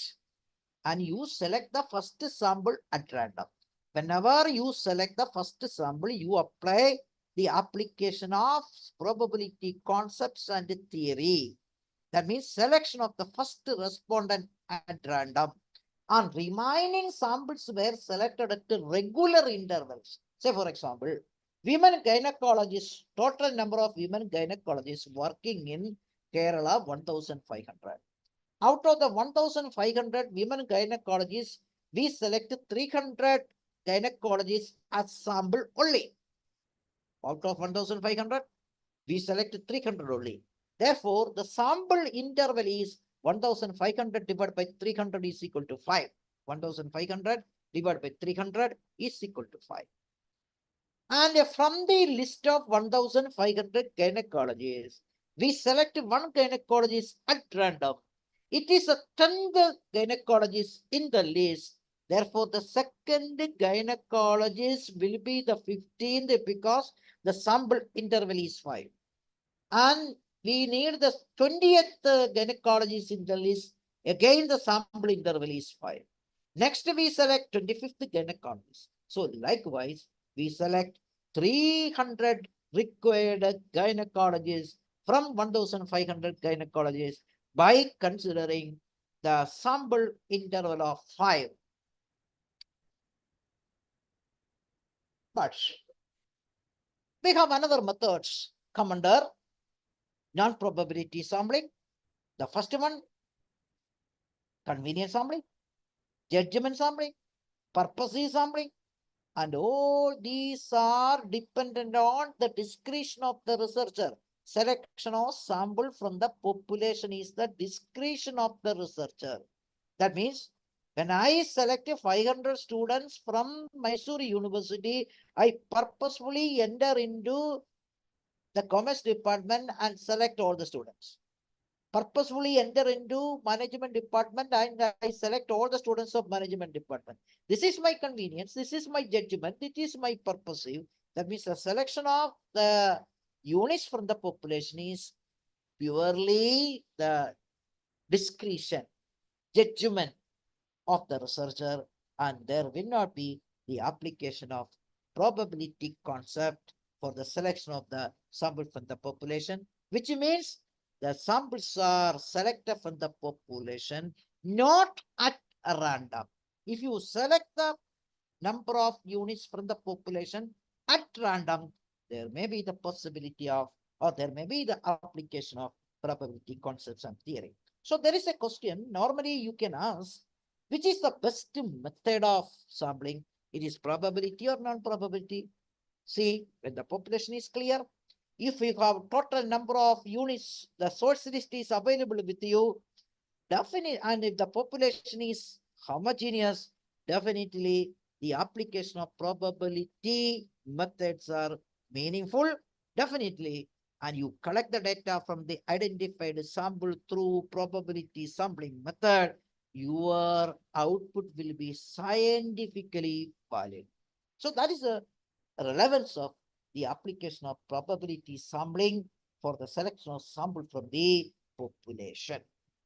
Speaker 1: And you select the first sample at random. Whenever you select the first sample, you apply the application of probability concepts and theory. That means selection of the first respondent at random. And remaining samples were selected at regular intervals. Say, for example, women gynecologists, total number of women gynecologists working in Kerala, 1,500. Out of the 1,500 women gynecologists, we select 300 gynecologists as sample only. Out of 1,500, we select 300 only. Therefore, the sample interval is 1,500 divided by 300 is equal to 5. 1,500 divided by 300 is equal to 5. And from the list of 1,500 gynecologists, we select one gynecologist at random. It is a 10th gynecologist in the list. Therefore, the second gynecologist will be the 15th because the sample interval is 5. And we need the 20th gynecologist in the list. Again, the sample interval is 5. Next, we select 25th gynecologist. So likewise, we select 300 required gynecologists from 1,500 gynecologists by considering the sample interval of 5. But we have another methods come under non-probability sampling. The first one, convenience sampling, judgment sampling, purposive sampling, and all these are dependent on the discretion of the researcher. Selection of sample from the population is the discretion of the researcher. That means when I select 500 students from Mysore University, I purposefully enter into the commerce department and select all the students. Purposefully enter into management department and I select all the students of management department. This is my convenience. This is my judgment. It is my purposive. That means the selection of the units from the population is purely the discretion, judgment of the researcher. and there will not be the application of probability concept for the selection of the sample from the population, which means the samples are selected from the population, not at random. If you select the number of units from the population at random, there may be the possibility of, or there may be the application of probability concepts and theory. So there is a question normally you can ask, which is the best method of sampling? It is probability or non-probability? See, when the population is clear, if you have total number of units, the source list is available with you, definitely, and if the population is homogeneous, definitely the application of probability methods are meaningful, definitely, and you collect the data from the identified sample through probability sampling method, your output will be scientifically valid. So that is the relevance of the application of probability sampling for the selection of sample from the population.